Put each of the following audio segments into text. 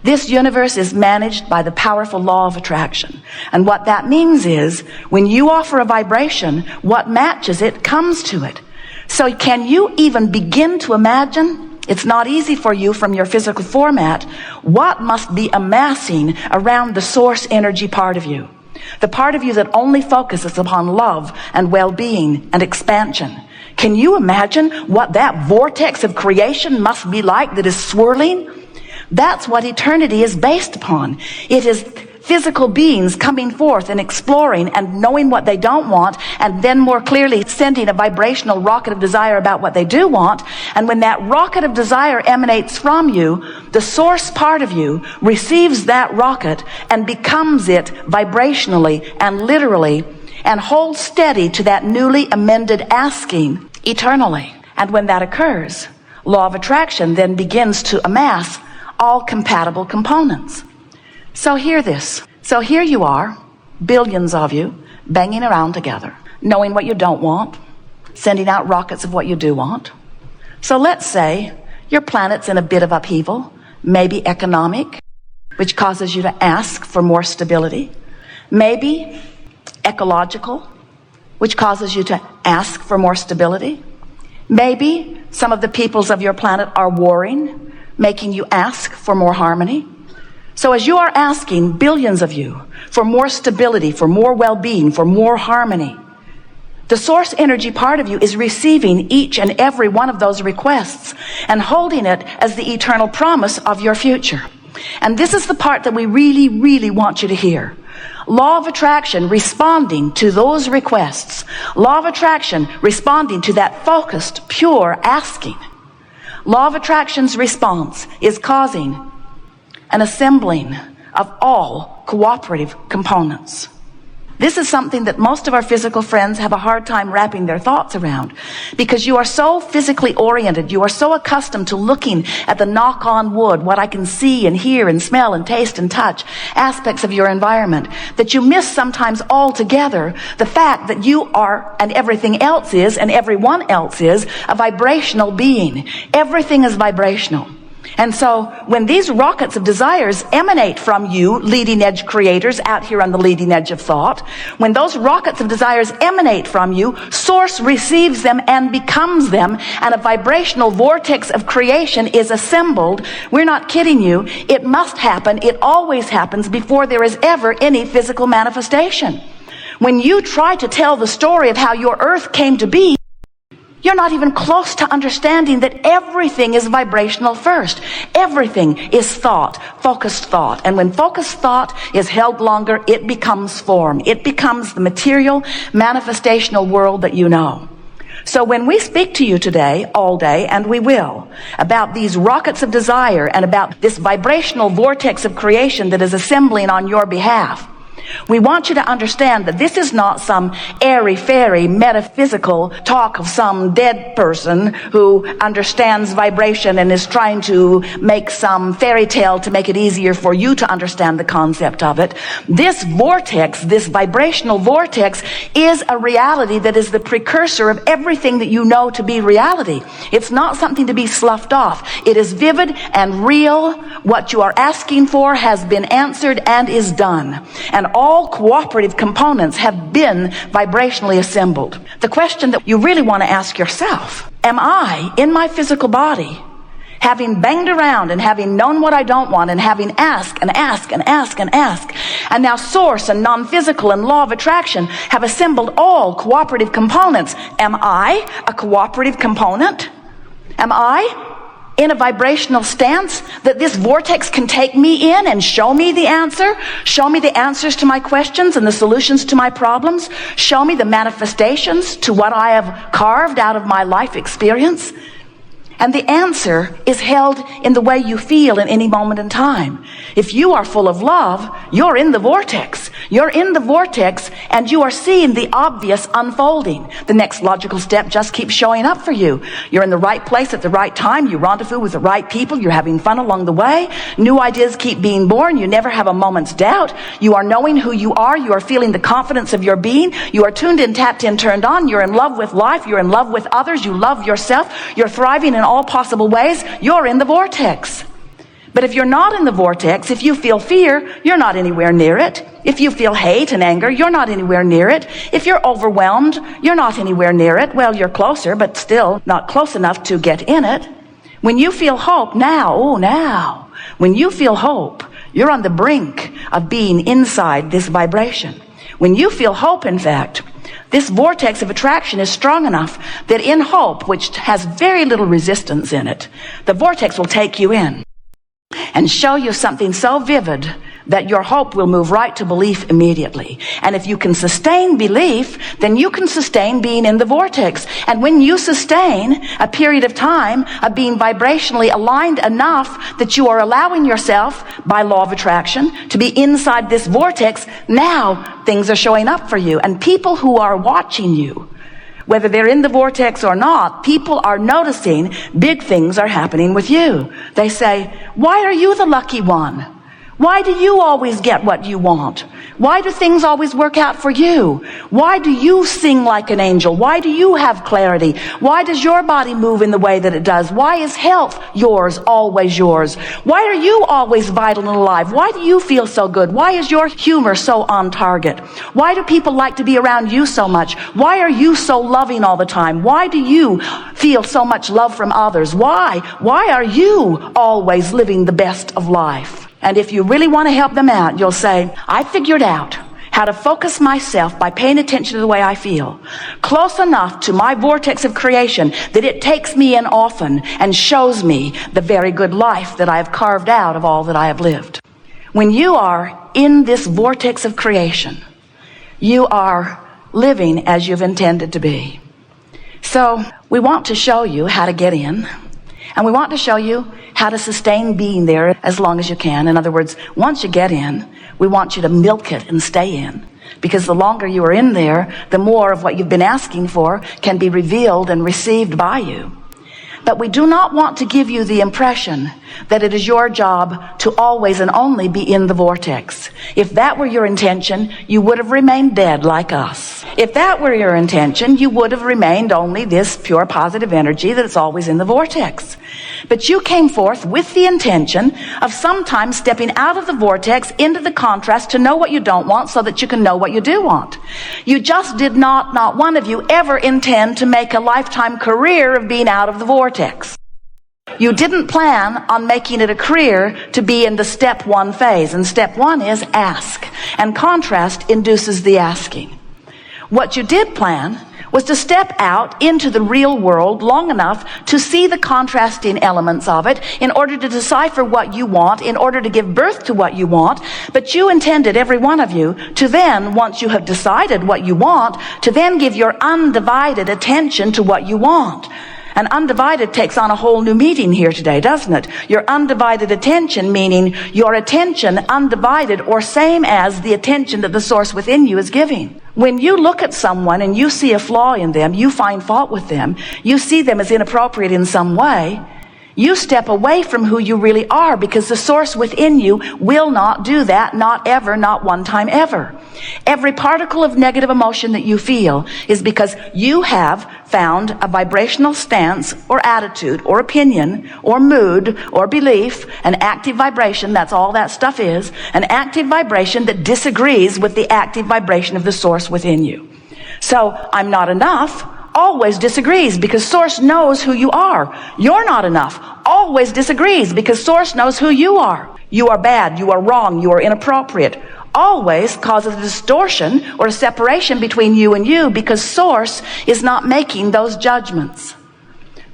This universe is managed by the powerful law of attraction. And what that means is, when you offer a vibration, what matches it comes to it. So can you even begin to imagine? It's not easy for you from your physical format. What must be amassing around the source energy part of you? The part of you that only focuses upon love and well-being and expansion. Can you imagine what that vortex of creation must be like that is swirling? That's what eternity is based upon. It is physical beings coming forth and exploring and knowing what they don't want, and then more clearly sending a vibrational rocket of desire about what they do want. And when that rocket of desire emanates from you, the source part of you receives that rocket and becomes it vibrationally and literally, and holds steady to that newly amended asking eternally. And when that occurs, law of attraction then begins to amass all compatible components. So hear this. So here you are, billions of you, banging around together, knowing what you don't want, sending out rockets of what you do want. So let's say your planet's in a bit of upheaval, maybe economic, which causes you to ask for more stability. Maybe ecological, which causes you to ask for more stability. Maybe some of the peoples of your planet are warring, making you ask for more harmony. So as you are asking, billions of you, for more stability, for more well-being, for more harmony, the source energy part of you is receiving each and every one of those requests and holding it as the eternal promise of your future. And this is the part that we really, really want you to hear. Law of attraction responding to those requests. Law of attraction responding to that focused, pure asking. Law of attraction's response is causing an assembling of all cooperative components. This is something that most of our physical friends have a hard time wrapping their thoughts around, because you are so physically oriented, you are so accustomed to looking at the knock on wood, what I can see and hear and smell and taste and touch, aspects of your environment, that you miss sometimes altogether the fact that you are, and everything else is, and everyone else is, a vibrational being. Everything is vibrational. And so when these rockets of desires emanate from you, leading edge creators out here on the leading edge of thought, when those rockets of desires emanate from you, source receives them and becomes them, and a vibrational vortex of creation is assembled. We're not kidding you. It must happen. It always happens before there is ever any physical manifestation. When you try to tell the story of how your earth came to be, you're not even close to understanding that everything is vibrational first. Everything is thought, focused thought. And when focused thought is held longer, it becomes form. It becomes the material, manifestational world that you know. So when we speak to you today, all day, and we will, about these rockets of desire and about this vibrational vortex of creation that is assembling on your behalf, we want you to understand that this is not some airy-fairy metaphysical talk of some dead person who understands vibration and is trying to make some fairy tale to make it easier for you to understand the concept of it. This vortex, this vibrational vortex, is a reality that is the precursor of everything that you know to be reality. It's not something to be sloughed off. It is vivid and real. What you are asking for has been answered and is done. And all cooperative components have been vibrationally assembled. The question that you really want to ask yourself, am I, in my physical body, having banged around and having known what I don't want and having asked and asked and asked and asked, and now source and non-physical and law of attraction have assembled all cooperative components, am I a cooperative component? Am I in a vibrational stance that this vortex can take me in and show me the answer, show me the answers to my questions and the solutions to my problems, show me the manifestations to what I have carved out of my life experience? And the answer is held in the way you feel in any moment in time. If you are full of love, you're in the vortex. You're in the vortex and you are seeing the obvious unfolding. The next logical step just keeps showing up for you. You're in the right place at the right time. You rendezvous with the right people. You're having fun along the way. New ideas keep being born. You never have a moment's doubt. You are knowing who you are. You are feeling the confidence of your being. You are tuned in, tapped in, turned on. You're in love with life. You're in love with others. You love yourself. You're thriving in all possible ways. You're in the vortex. But if you're not in the vortex, if you feel fear, you're not anywhere near it. If you feel hate and anger, you're not anywhere near it. If you're overwhelmed, you're not anywhere near it. Well, you're closer, but still not close enough to get in it. When you feel hope, when you feel hope, you're on the brink of being inside this vibration. When you feel hope, in fact, this vortex of attraction is strong enough that in hope, which has very little resistance in it, the vortex will take you in and show you something so vivid that your hope will move right to belief immediately. And if you can sustain belief, then you can sustain being in the vortex. And when you sustain a period of time of being vibrationally aligned enough that you are allowing yourself, by law of attraction, to be inside this vortex, now things are showing up for you. And people who are watching you, whether they're in the vortex or not, people are noticing big things are happening with you. They say, why are you the lucky one? Why do you always get what you want? Why do things always work out for you? Why do you sing like an angel? Why do you have clarity? Why does your body move in the way that it does? Why is health yours, always yours? Why are you always vital and alive? Why do you feel so good? Why is your humor so on target? Why do people like to be around you so much? Why are you so loving all the time? Why do you feel so much love from others? Why are you always living the best of life? And if you really want to help them out, you'll say, I figured out how to focus myself by paying attention to the way I feel, close enough to my vortex of creation that it takes me in often and shows me the very good life that I have carved out of all that I have lived. When you are in this vortex of creation, you are living as you've intended to be. So we want to show you how to get in. And we want to show you how to sustain being there as long as you can. In other words, once you get in, we want you to milk it and stay in. Because the longer you are in there, the more of what you've been asking for can be revealed and received by you. But we do not want to give you the impression that it is your job to always and only be in the vortex. If that were your intention, you would have remained dead like us. If that were your intention, you would have remained only this pure positive energy that is always in the vortex. But you came forth with the intention of sometimes stepping out of the vortex into the contrast to know what you don't want so that you can know what you do want. You just did not one of you ever intend to make a lifetime career of being out of the vortex. You didn't plan on making it a career to be in the step one phase. And step one is ask. And contrast induces the asking. What you did plan was to step out into the real world long enough to see the contrasting elements of it in order to decipher what you want, in order to give birth to what you want. But you intended, every one of you, to then, once you have decided what you want, to then give your undivided attention to what you want. And undivided takes on a whole new meaning here today, doesn't it? Your undivided attention, meaning your attention undivided or same as the attention that the source within you is giving. When you look at someone and you see a flaw in them, you find fault with them, you see them as inappropriate in some way, you step away from who you really are, because the source within you will not do that, not ever, not one time ever. Every particle of negative emotion that you feel is because you have found a vibrational stance or attitude or opinion or mood or belief, an active vibration, that's all that stuff is, an active vibration that disagrees with the active vibration of the source within you. So, I'm not enough always disagrees because source knows who you are. You're not enough always disagrees because source knows who you are. You are bad, you are wrong, you are inappropriate. Always causes a distortion or a separation between you and you because source is not making those judgments.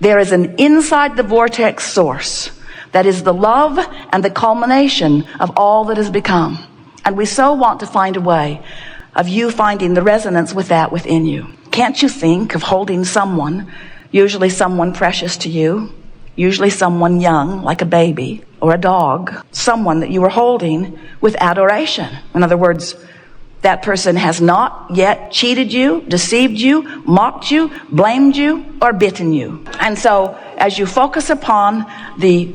There is an inside the vortex source that is the love and the culmination of all that has become. And we so want to find a way of you finding the resonance with that within you. Can't you think of holding someone, usually someone precious to you, usually someone young, like a baby or a dog, someone that you were holding with adoration? In other words, that person has not yet cheated you, deceived you, mocked you, blamed you, or bitten you. And so, as you focus upon the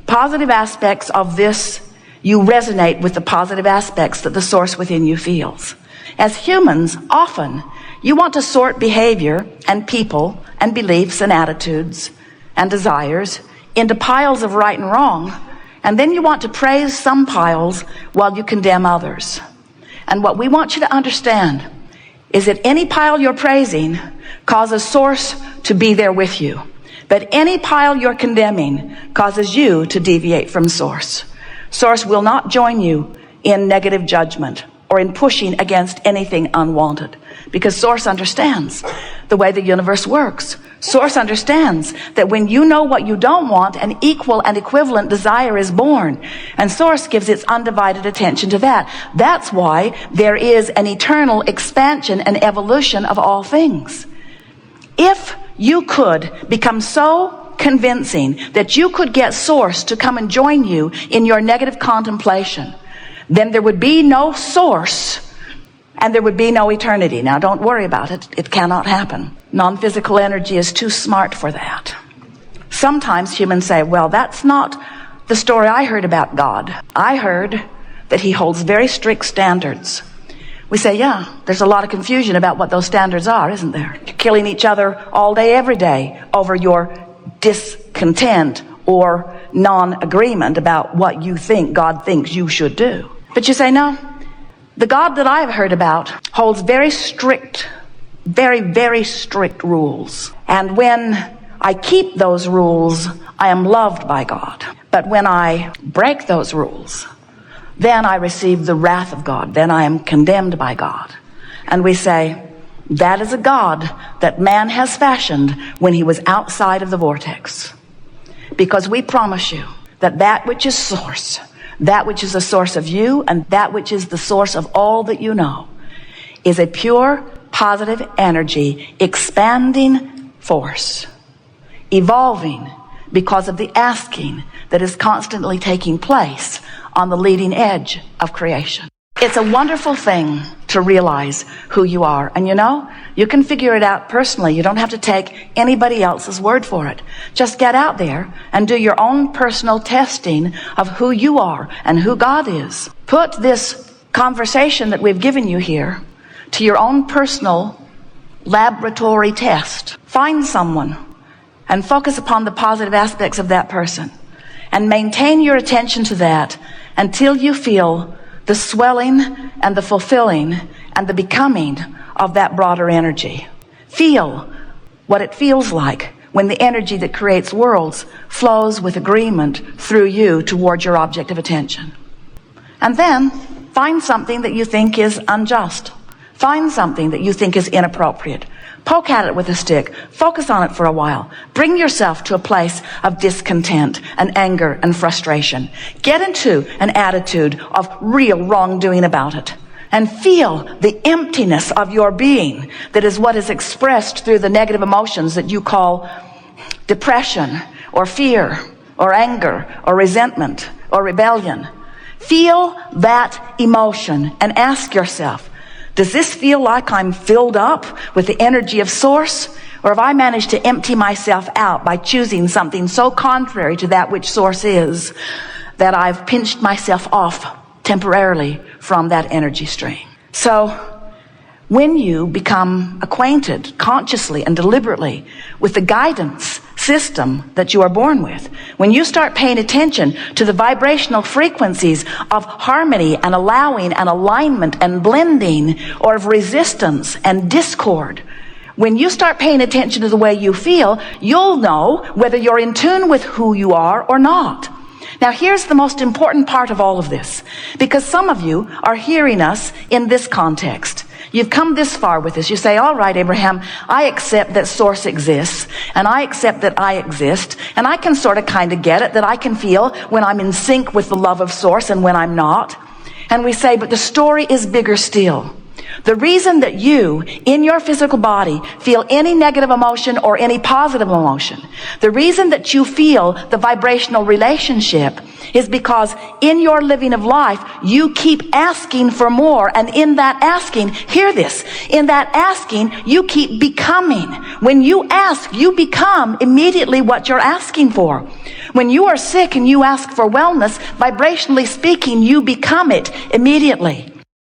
positive aspects of this, you resonate with the positive aspects that the source within you feels. As humans, often, you want to sort behavior and people and beliefs and attitudes and desires into piles of right and wrong And then you want to praise some piles while you condemn others. And what we want you to understand is that any pile you're praising causes source to be there with you. But any pile you're condemning causes you to deviate from source. Source will not join you in negative judgment or in pushing against anything unwanted, because source understands the way the universe works. Source understands that when you know what you don't want, an equal and equivalent desire is born, and source gives its undivided attention to that. That's why there is an eternal expansion and evolution of all things. If you could become so convincing that you could get source to come and join you in your negative contemplation, then there would be no source and there would be no eternity. Now, don't worry about it. It cannot happen. Non-physical energy is too smart for that. Sometimes humans say, well, that's not the story I heard about God. I heard that he holds very strict standards. We say, yeah, there's a lot of confusion about what those standards are, isn't there? You're killing each other all day, every day over your discontent or non-agreement about what you think God thinks you should do. But you say, no, the God that I've heard about holds very strict, very, very strict rules. And when I keep those rules, I am loved by God. But when I break those rules, then I receive the wrath of God. Then I am condemned by God. And we say, that is a God that man has fashioned when he was outside of the vortex. Because we promise you that that which is source, that which is the source of you, and that which is the source of all that you know, is a pure, positive energy, expanding force, evolving because of the asking that is constantly taking place on the leading edge of creation. It's a wonderful thing to realize who you are. And you know, you can figure it out personally. You don't have to take anybody else's word for it. Just get out there and do your own personal testing of who you are and who God is. Put this conversation that we've given you here to your own personal laboratory test. Find someone and focus upon the positive aspects of that person and maintain your attention to that until you feel the swelling and the fulfilling and the becoming of that broader energy. Feel what it feels like when the energy that creates worlds flows with agreement through you toward your object of attention. And then find something that you think is unjust. Find something that you think is inappropriate. Poke at it with a stick. Focus on it for a while. Bring yourself to a place of discontent and anger and frustration. Get into an attitude of real wrongdoing about it. And feel the emptiness of your being that is what is expressed through the negative emotions that you call depression or fear or anger or resentment or rebellion. Feel that emotion and ask yourself, does this feel like I'm filled up with the energy of source? Or have I managed to empty myself out by choosing something so contrary to that which source is that I've pinched myself off temporarily from that energy stream? So when you become acquainted consciously and deliberately with the guidance system that you are born with, when you start paying attention to the vibrational frequencies of harmony and allowing and alignment and blending, or of resistance and discord, when you start paying attention to the way you feel, you'll know whether you're in tune with who you are or not. Now, here's the most important part of all of this, because some of you are hearing us in this context. You've come this far with this. You say, all right, Abraham, I accept that source exists, and I accept that I exist, and I can sort of kind of get it, that I can feel when I'm in sync with the love of source and when I'm not. And we say, but the story is bigger still. The reason that you, in your physical body, feel any negative emotion or any positive emotion, the reason that you feel the vibrational relationship is because in your living of life, you keep asking for more. And in that asking, hear this, in that asking, you keep becoming. When you ask, you become immediately what you're asking for. When you are sick and you ask for wellness, vibrationally speaking, you become it immediately.